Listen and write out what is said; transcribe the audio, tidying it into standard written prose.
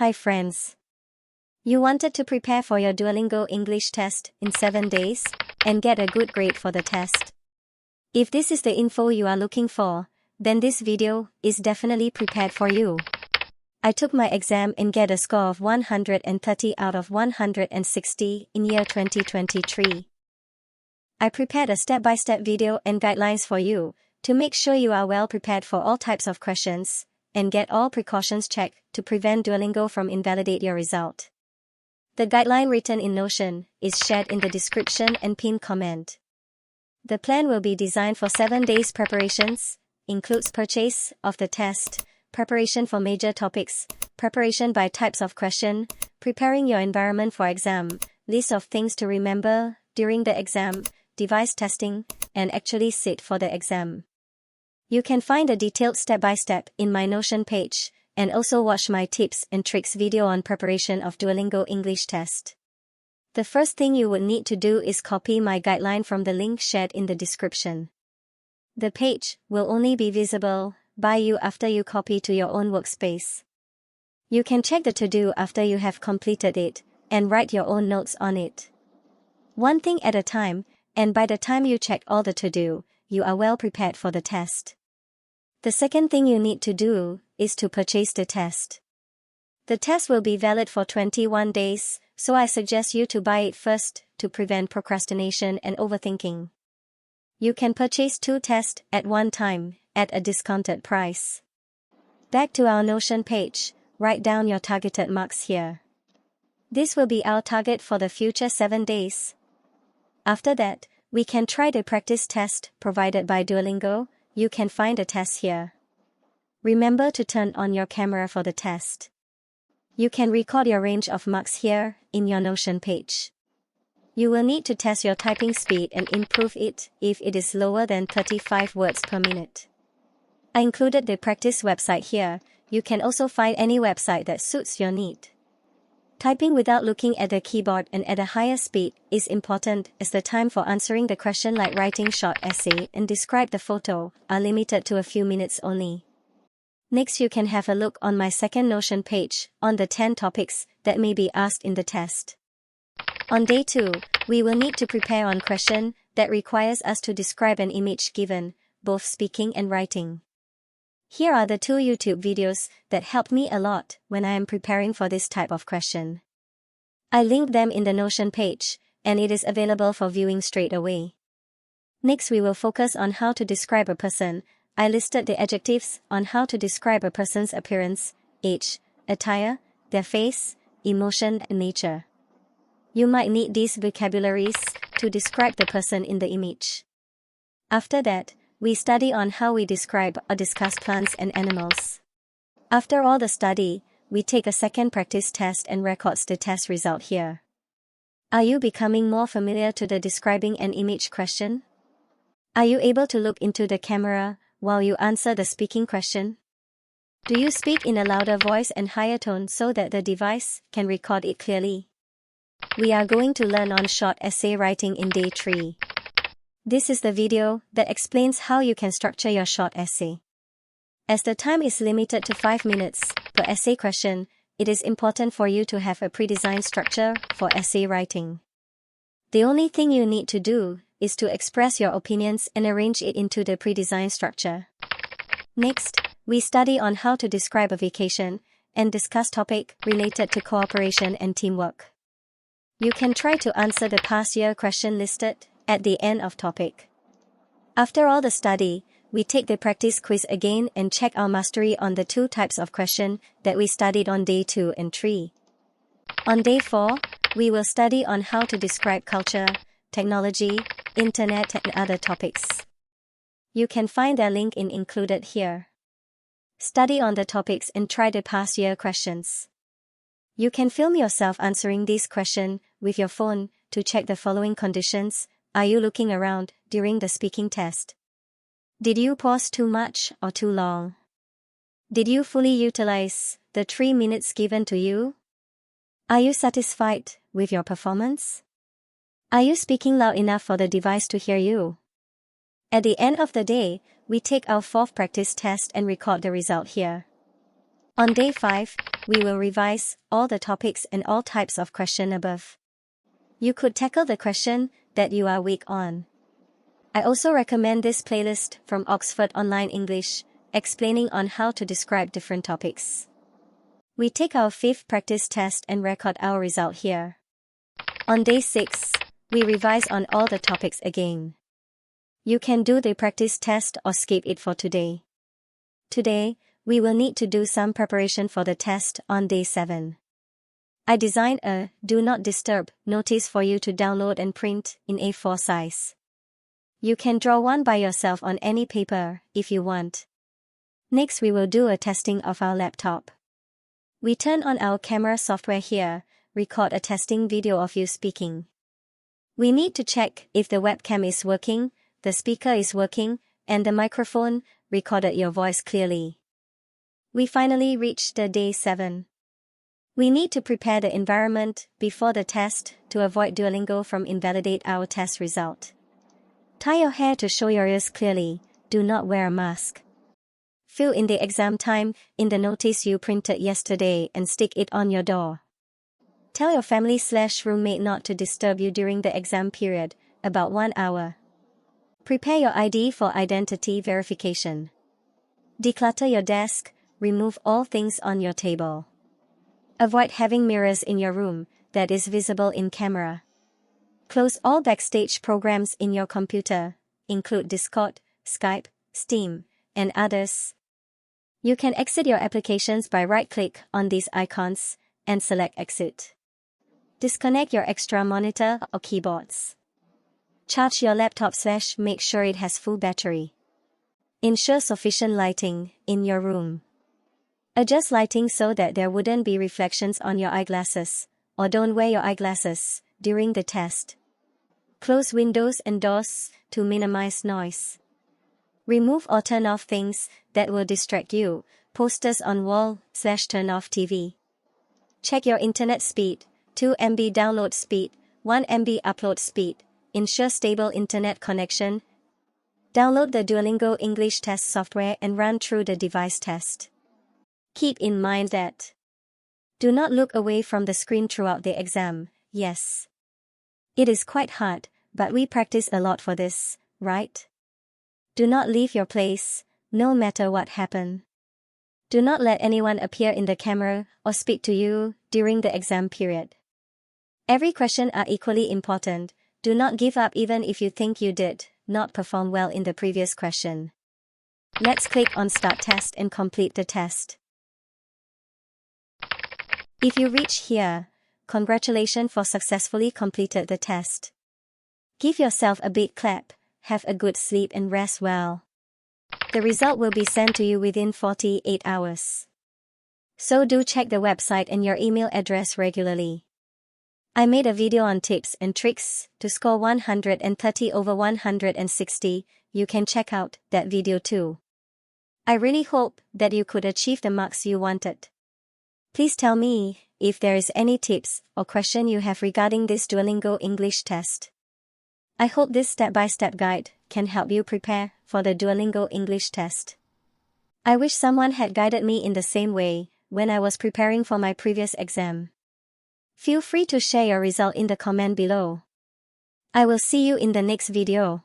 Hi friends. You wanted to prepare for your Duolingo English test in 7 days and get a good grade for the test. If this is the info you are looking for, then this video is definitely prepared for you. I took my exam and get a score of 130 out of 160 in year 2023. I prepared a step-by-step video and guidelines for you to make sure you are well prepared for all types of questions and get all precautions checked to prevent Duolingo from invalidate your result. The guideline written in Notion is shared in the description and pinned comment. The plan will be designed for 7 days preparations, includes purchase of the test, preparation for major topics, preparation by types of question, preparing your environment for exam, list of things to remember during the exam, device testing, and actually sit for the exam. You can find a detailed step-by-step in my Notion page, and also watch my tips and tricks video on preparation of Duolingo English Test. The first thing you would need to do is copy my guideline from the link shared in the description. The page will only be visible by you after you copy to your own workspace. You can check the to-do after you have completed it, and write your own notes on it. One thing at a time, and by the time you check all the to-do, you are well prepared for the test. The second thing you need to do is to purchase the test. The test will be valid for 21 days, so I suggest you to buy it first to prevent procrastination and overthinking. You can purchase 2 tests at one time at a discounted price. Back to our Notion page, write down your targeted marks here. This will be our target for the future 7 days. After that, we can try the practice test provided by Duolingo. You can find a test here. Remember to turn on your camera for the test. You can record your range of marks here in your Notion page. You will need to test your typing speed and improve it if it is lower than 35 words per minute. I included the practice website here. You can also find any website that suits your need. Typing without looking at the keyboard and at a higher speed is important, as the time for answering the question like writing short essay and describe the photo are limited to a few minutes only. Next, you can have a look on my second Notion page on the 10 topics that may be asked in the test. On day 2, we will need to prepare on question that requires us to describe an image given, both speaking and writing. Here are the 2 YouTube videos that helped me a lot when I am preparing for this type of question. I linked them in the Notion page, and it is available for viewing straight away. Next, we will focus on how to describe a person. I listed the adjectives on how to describe a person's appearance, age, attire, their face, emotion, and nature. You might need these vocabularies to describe the person in the image. After that, we study on how we describe or discuss plants and animals. After all the study, we take a second practice test and records the test result here. Are you becoming more familiar to the describing an image question? Are you able to look into the camera while you answer the speaking question? Do you speak in a louder voice and higher tone so that the device can record it clearly? We are going to learn on short essay writing in day 3. This is the video that explains how you can structure your short essay. As the time is limited to 5 minutes per essay question, it is important for you to have a pre-designed structure for essay writing. The only thing you need to do is to express your opinions and arrange it into the pre-designed structure. Next, we study on how to describe a vacation and discuss topic related to cooperation and teamwork. You can try to answer the past year question listed at the end of topic. After all the study, we take the practice quiz again and check our mastery on the 2 types of question that we studied on day 2 and 3. On day 4, we will study on how to describe culture, technology, internet, and other topics. You can find their link included here. Study on the topics and try the past year questions. You can film yourself answering these questions with your phone to check the following conditions. Are you looking around during the speaking test? Did you pause too much or too long? Did you fully utilize the 3 minutes given to you? Are you satisfied with your performance? Are you speaking loud enough for the device to hear you? At the end of the day, we take our 4th practice test and record the result here. On day 5, we will revise all the topics and all types of question above. You could tackle the question that you are weak on. I also recommend this playlist from Oxford Online English, explaining on how to describe different topics. We take our 5th practice test and record our result here. On day 6, we revise on all the topics again. You can do the practice test or skip it for today. Today, we will need to do some preparation for the test on day 7. I designed a Do Not Disturb notice for you to download and print in A4 size. You can draw one by yourself on any paper if you want. Next, we will do a testing of our laptop. We turn on our camera software here, record a testing video of you speaking. We need to check if the webcam is working, the speaker is working, and the microphone recorded your voice clearly. We finally reached the day 7. We need to prepare the environment before the test to avoid Duolingo from invalidate our test result. Tie your hair to show your ears clearly, do not wear a mask. Fill in the exam time in the notice you printed yesterday and stick it on your door. Tell your family/roommate not to disturb you during the exam period, about 1 hour. Prepare your ID for identity verification. Declutter your desk, remove all things on your table. Avoid having mirrors in your room that is visible in camera. Close all backstage programs in your computer, include Discord, Skype, Steam, and others. You can exit your applications by right-click on these icons and select Exit. Disconnect your extra monitor or keyboards. Charge your laptop/make sure it has full battery. Ensure sufficient lighting in your room. Adjust lighting so that there wouldn't be reflections on your eyeglasses, or don't wear your eyeglasses during the test. Close windows and doors to minimize noise. Remove or turn off things that will distract you, posters on wall/turn off TV. Check your internet speed, 2 MB download speed, 1 MB upload speed. Ensure stable internet connection. Download the Duolingo English Test software and run through the device test. Keep in mind that do not look away from the screen throughout the exam. Yes, it is quite hard, but we practice a lot for this, right? Do not leave your place, no matter what happens. Do not let anyone appear in the camera or speak to you during the exam period. Every question are equally important. Do not give up even if you think you did not perform well in the previous question. Let's click on Start Test and complete the test. If you reach here, congratulations for successfully completed the test. Give yourself a big clap, have a good sleep and rest well. The result will be sent to you within 48 hours. So do check the website and your email address regularly. I made a video on tips and tricks to score 130 over 160, you can check out that video too. I really hope that you could achieve the marks you wanted. Please tell me if there is any tips or question you have regarding this Duolingo English test. I hope this step-by-step guide can help you prepare for the Duolingo English test. I wish someone had guided me in the same way when I was preparing for my previous exam. Feel free to share your result in the comment below. I will see you in the next video.